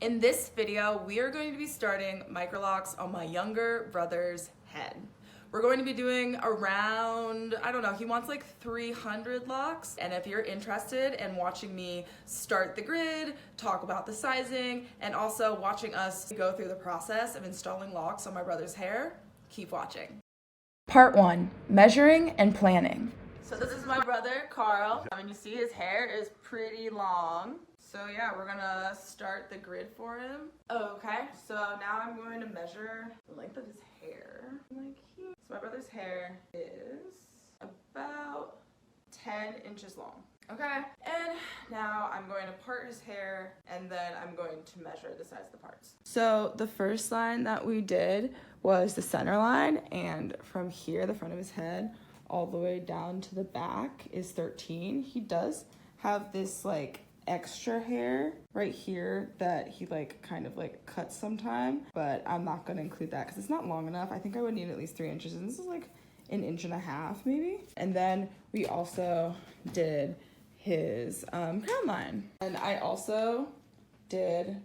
In this video, we are going to be starting MICROLOCS on my younger brother's head. We're going to be doing around, I don't know, he wants like 300 locks. And if you're interested in watching me start the grid, talk about the sizing, and also watching us go through the process of installing locks on my brother's hair, keep watching. Part 1, measuring and planning. So this is my brother, Carl. And you see his hair is pretty long. So yeah, we're gonna start the grid for him. Okay, so now I'm going to measure the length of his hair. Like here. So my brother's hair is about 10 inches long. Okay, and now I'm going to part his hair and then I'm going to measure the size of the parts. So the first line that we did was the center line, and from here, the front of his head, all the way down to the back is 13. He does have this like extra hair right here that he like kind of like cuts sometime, but I'm not gonna include that because it's not long enough. I think I would need at least 3 inches, and this is like 1.5 inches maybe. And then we also did his crown line, and I also did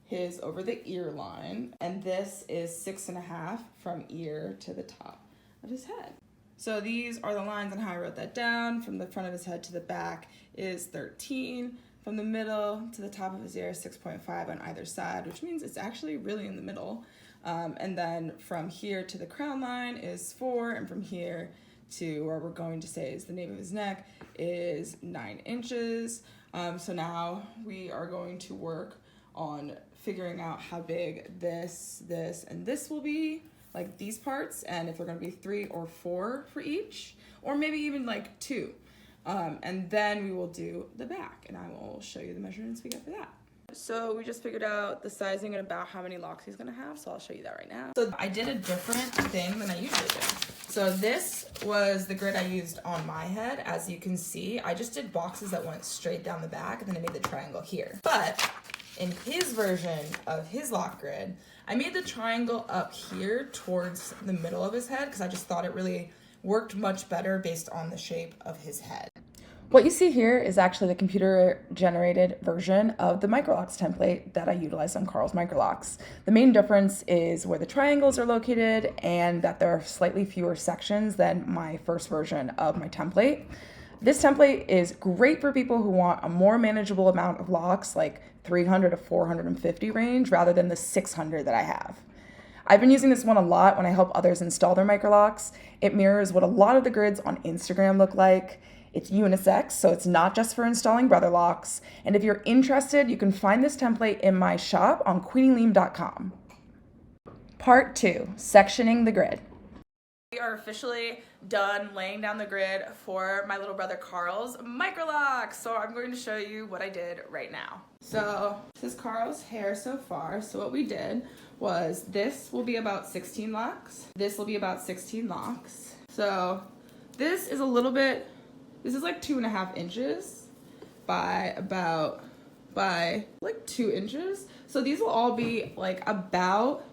his over the ear line, and this is 6.5 from ear to the top of his head. So these are the lines on how I wrote that down. From the front of his head to the back is 13. From the middle to the top of his ear is 6.5 on either side, which means it's actually really in the middle. And then from here to the crown line is 4, and from here to where we're going to say is the nape of his neck is 9 inches. So now we are going to work on figuring out how big this, and this will be, like these parts, and if they're gonna be 3 or 4 for each, or maybe even like 2. And then we will do the back, and I will show you the measurements we get for that. So we just figured out the sizing and about how many locks he's gonna have, so I'll show you that right now. So I did a different thing than I usually do. So this was the grid I used on my head. As you can see, I just did boxes that went straight down the back, and then I made the triangle here. But in his version of his lock grid, I made the triangle up here towards the middle of his head because I just thought it really worked much better based on the shape of his head. What you see here is actually the computer-generated version of the MICROLOCS template that I utilized on Carl's MICROLOCS. The main difference is where the triangles are located and that there are slightly fewer sections than my first version of my template. This template is great for people who want a more manageable amount of locks, like 300 to 450 range, rather than the 600 that I have. I've been using this one a lot when I help others install their MICROLOCS. It mirrors what a lot of the grids on Instagram look like. It's unisex, so it's not just for installing Brotherlocks. And if you're interested, you can find this template in my shop on queenielume.com. Part 2, sectioning the grid. We are officially done laying down the grid for my little brother Carl's MICROLOCS. So I'm going to show you what I did right now. So this is Carl's hair so far. So what we did was this will be about 16 locks. This will be about 16 locks. So this is a little bit, this is like 2.5 inches by like 2 inches. So these will all be like about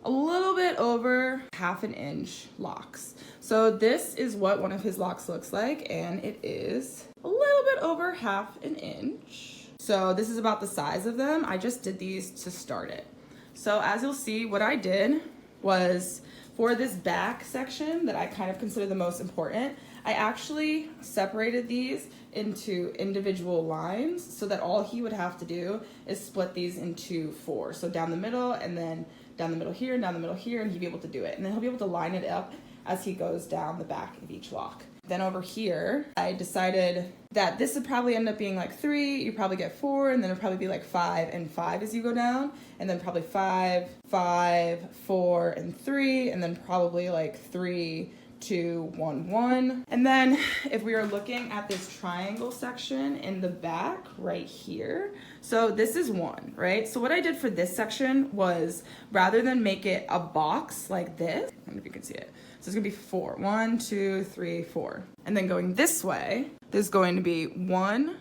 a little bit over 1/2 inch locks. So this is what one of his locks looks like, and it is a little bit over 1/2 inch. So this is about the size of them. I just did these to start it. So as you'll see, what I did was for this back section that I kind of consider the most important, I actually separated these into individual lines so that all he would have to do is split these into 4. So down the middle, and then down the middle here, and down the middle here, and he'd be able to do it. And then he'll be able to line it up as he goes down the back of each lock. Then over here, I decided that this would probably end up being like 3, you probably get 4, and then it'll probably be like 5 and 5 as you go down, and then probably 5, 5, 4, and 3, and then probably like 3, 2, 1, 1. And then if we are looking at this triangle section in the back right here, so this is 1, right? So what I did for this section was, rather than make it a box like this, I don't know if you can see it, so it's gonna be 4, 1, 2, 3, 4. And then going this way, there's going to be 1,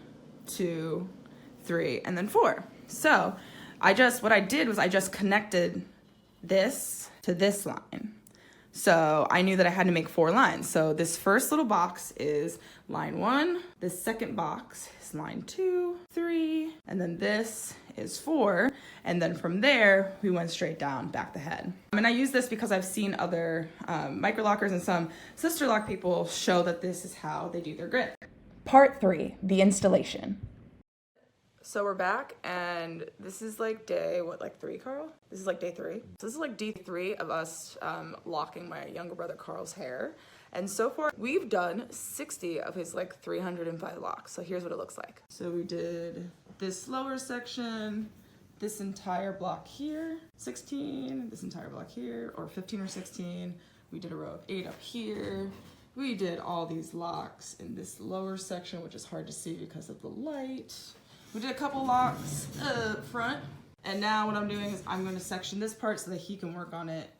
2, 3, and then 4. So what I did was I just connected this to this line. So I knew that I had to make 4 lines. So this first little box is line 1. This second box is line 2, 3, and then this is 4. And then from there, we went straight down back the head. And I use this because I've seen other microlockers and some sister lock people show that this is how they do their grit. Part 3, the installation. So we're back, and this is like day, what, like 3, Carl? This is like day 3. So this is like day 3 of us locking my younger brother Carl's hair. And so far, we've done 60 of his like 305 locks. So here's what it looks like. So we did this lower section, this entire block here, 16, this entire block here, or 15 or 16. We did a row of 8 up here. We did all these locks in this lower section, which is hard to see because of the light. We did a couple locks up front, and now what I'm doing is I'm going to section this part so that he can work on it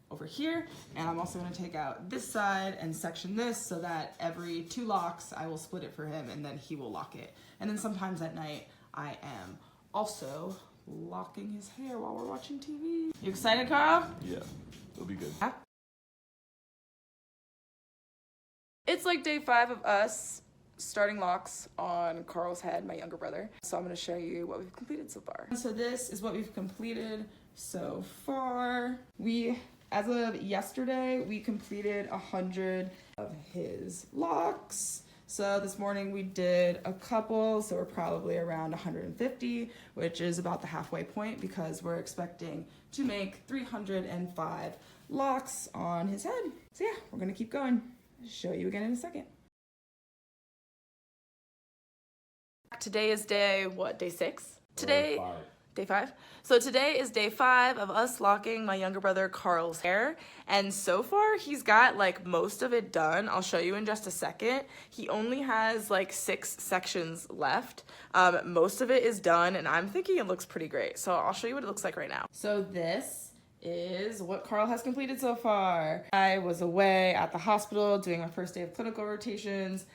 over here, and I'm also going to take out this side and section this so that every 2 locks I will split it for him, and then he will lock it. And then sometimes at night I am also locking his hair while we're watching TV. You excited, Carl? Yeah, it'll be good. Yeah. It's like day 5 of us starting locks on Carl's head, my younger brother. So I'm going to show you what we've completed so far. So this is what we've completed so far. As of yesterday, we completed 100 of his locks. So this morning we did a couple, so we're probably around 150, which is about the halfway point because we're expecting to make 305 locks on his head. So yeah, we're going to keep going. I'll show you again in a second. Today is day, what, day 6? Today, day 5. So today is day 5 of us locking my younger brother Carl's hair. And so far he's got like most of it done. I'll show you in just a second. He only has like 6 sections left. Most of it is done, and I'm thinking it looks pretty great. So I'll show you what it looks like right now. So this is what Carl has completed so far. I was away at the hospital doing my first day of clinical rotations,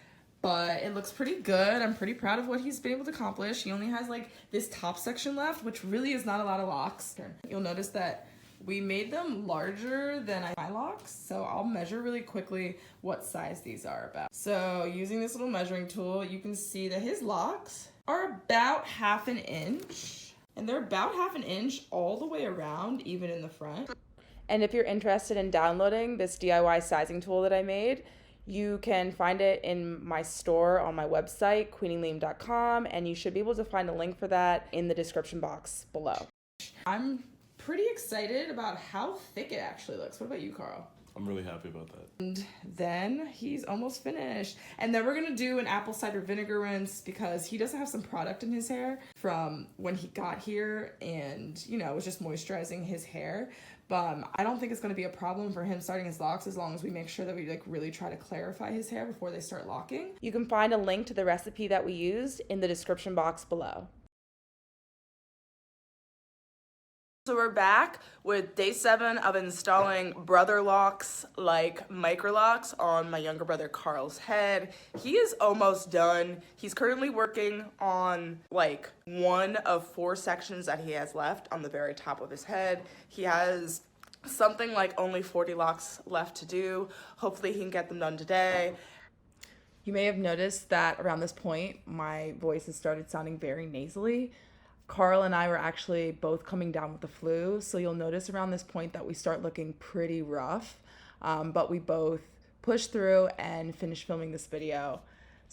but it looks pretty good. I'm pretty proud of what he's been able to accomplish. He only has like this top section left, which really is not a lot of locks. You'll notice that we made them larger than my locks, so I'll measure really quickly what size these are about. So using this little measuring tool, you can see that his locks are about 1/2 inch, and they're about 1/2 inch all the way around, even in the front. And if you're interested in downloading this DIY sizing tool that I made, you can find it in my store on my website, queeninglume.com, and you should be able to find a link for that in the description box below. I'm pretty excited about how thick it actually looks. What about you, Carl? I'm really happy about that. And then he's almost finished. And then we're gonna do an apple cider vinegar rinse because he doesn't have some product in his hair from when he got here, and you know, it was just moisturizing his hair. But I don't think it's gonna be a problem for him starting his locks as long as we make sure that we like really try to clarify his hair before they start locking. You can find a link to the recipe that we used in the description box below. So we're back with day 7 of installing Brotherlocks like MICROLOCS on my younger brother Carl's head. He is almost done. He's currently working on like 1 of 4 sections that he has left on the very top of his head. He has something like only 40 locks left to do. Hopefully he can get them done today. You may have noticed that around this point, my voice has started sounding very nasally. Carl and I were actually both coming down with the flu, so you'll notice around this point that we start looking pretty rough, but we both pushed through and finished filming this video.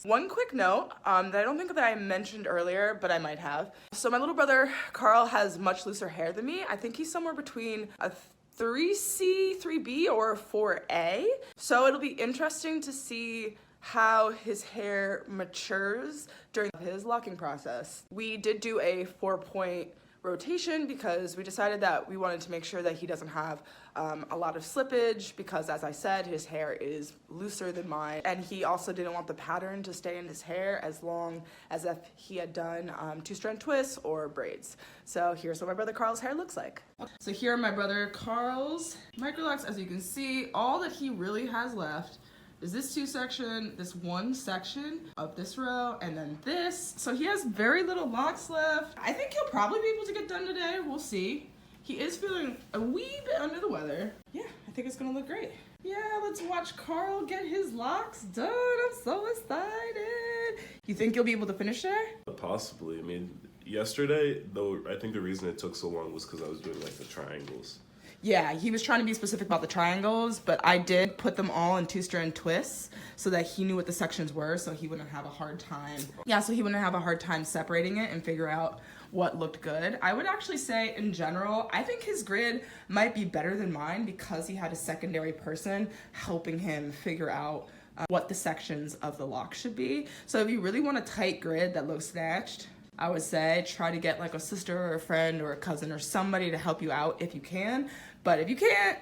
One quick note that I don't think that I mentioned earlier, but I might have. So my little brother Carl has much looser hair than me. I think he's somewhere between a 3C, 3B, or a 4A. So it'll be interesting to see how his hair matures during his locking process. We did do a 4-point rotation because we decided that we wanted to make sure that he doesn't have a lot of slippage because, as I said, his hair is looser than mine, and he also didn't want the pattern to stay in his hair as long as if he had done 2-strand twists or braids. So here's what my brother Carl's hair looks like. So here are my brother Carl's MICROLOCS. As you can see, all that he really has left is this 2 section, this 1 section of this row, and then this. So he has very little locks left. I think he'll probably be able to get done today. We'll see. He is feeling a wee bit under the weather. Yeah, I think think it's gonna look great. Yeah, let's watch Carl get his locks done. I'm so excited. You think you'll be able to finish there? Possibly. I mean, yesterday, though, I think the reason it took so long was because I was doing like the triangles. Yeah, he was trying to be specific about the triangles, but I did put them all in two-strand twists so that he knew what the sections were, so he wouldn't have a hard time. Yeah, so he wouldn't have a hard time separating it and figure out what looked good. I would actually say, in general, I think his grid might be better than mine because he had a secondary person helping him figure out what the sections of the lock should be. So if you really want a tight grid that looks snatched, I would say try to get like a sister or a friend or a cousin or somebody to help you out if you can. But if you can't,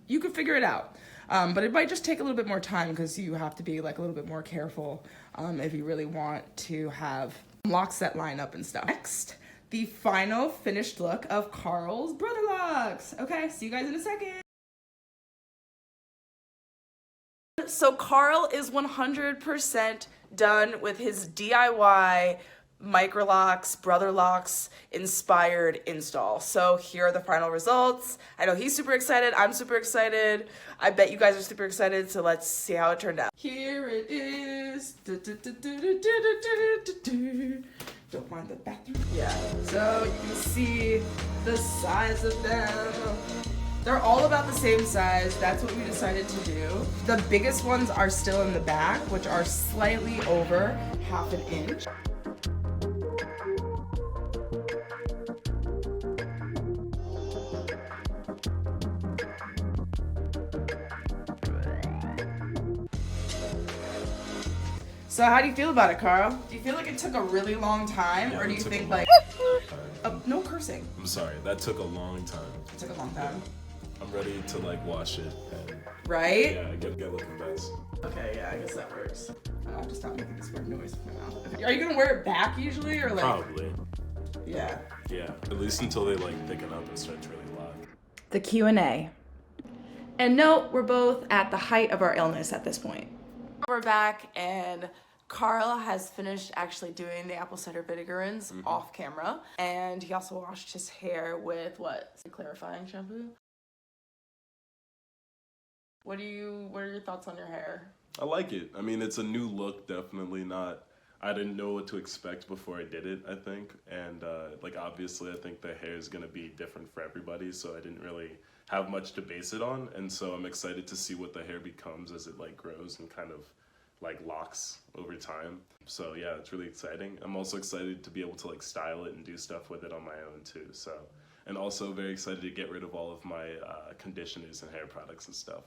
you can figure it out. But it might just take a little bit more time because you have to be like a little bit more careful if you really want to have locks that line up and stuff. Next, the final finished look of Carl's Brotherlocks. Okay, see you guys in a second. So Carl is 100% done with his DIY MICROLOCS Brotherlocks inspired install. So here are the final results. I know he's super excited. I'm super excited. I bet you guys are super excited. So let's see how it turned out. Here it is. Don't mind the bathroom. Yeah. So you can see the size of them. They're all about the same size. That's what we decided to do. The biggest ones are still in the back, which are slightly over ½ an inch. So how do you feel about it, Carl? Do you feel like it took a really long time, or do you think like... no cursing. I'm sorry, that took a long time. It took a long time. I'm ready to like wash it and right? Yeah, get looking best. Okay, yeah, I guess that works. I'll just stop making this weird noise with my mouth. Okay. Are you gonna wear it back usually, or like? Probably. Yeah. Yeah, at least until they like thicken up and start to really lock. The Q&A. And no, we're both at the height of our illness at this point. We're back, and Carl has finished actually doing the apple cider vinegar rinse off camera, and he also washed his hair with what? Clarifying shampoo. What are your thoughts on your hair? I like it. I mean, it's a new look, definitely not. I didn't know what to expect before I did it, I think. And like obviously I think the hair is gonna be different for everybody, so I didn't really have much to base it on. And so I'm excited to see what the hair becomes as it like grows and kind of like locks over time. So yeah, it's really exciting. I'm also excited to be able to like style it and do stuff with it on my own too. So, and also very excited to get rid of all of my conditioners and hair products and stuff.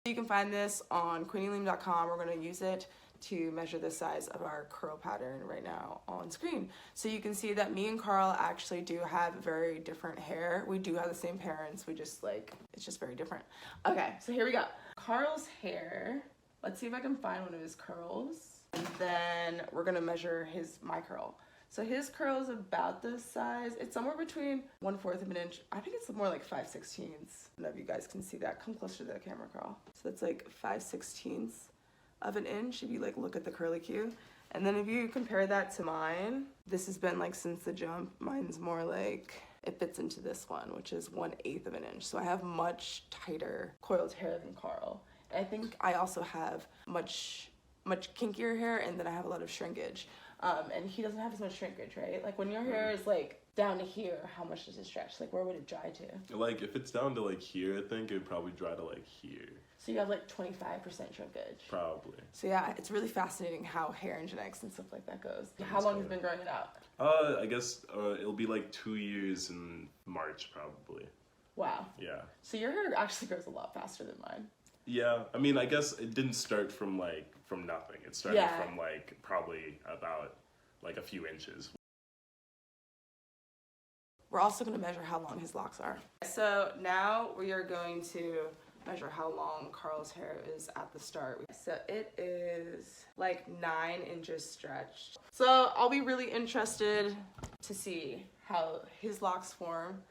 You can find this on queenielume.com. We're going to use it to measure the size of our curl pattern right now on screen. So you can see that me and Carl actually do have very different hair. We do have the same parents. We just like, it's just very different. Okay, so here we go. Carl's hair. Let's see if I can find one of his curls. And then we're going to measure my curl. So his curl is about this size. It's somewhere between 1/4 of an inch. I think it's more like 5/16. I don't know if you guys can see that. Come closer to the camera, Carl. So it's like 5/16 of an inch if you like look at the curly Q. And then if you compare that to mine, this has been like since the jump. Mine's more like, it fits into this one, which is 1/8 of an inch. So I have much tighter coiled hair than Carl. And I think I also have much kinkier hair, and then I have a lot of shrinkage. And he doesn't have as much shrinkage, right? Like when your hair is like down to here, how much does it stretch? Like where would it dry to? Like if it's down to like here, I think it would probably dry to like here. So you have like 25% shrinkage. Probably. So yeah, it's really fascinating how hair and genetics and stuff like that goes. How long have you been growing it out? I guess it'll be like 2 years in March probably. Wow. Yeah. So your hair actually grows a lot faster than mine. Yeah, I mean, I guess it didn't start from nothing. It started from like probably about like a few inches. We're also going to measure how long his locks are. So now we are going to measure how long Carl's hair is at the start. So it is like 9 inches stretched. So I'll be really interested to see how his locks form.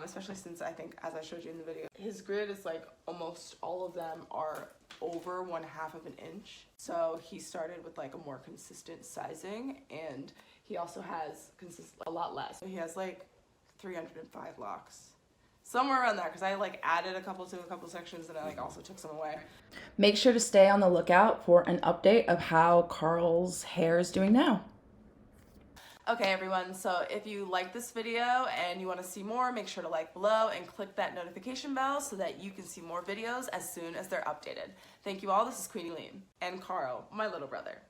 Especially since I think, as I showed you in the video, his grid is like almost all of them are over 1/2 of an inch. So he started with like a more consistent sizing, and he also has a lot less. So he has like 305 locks. Somewhere around there, because I like added a couple to a couple sections and I like also took some away. Make sure to stay on the lookout for an update of how Carl's hair is doing now. Okay everyone, so if you like this video and you want to see more, make sure to like below and click that notification bell so that you can see more videos as soon as they're updated. Thank you all, this is Queenie Lume and Carl, my little brother.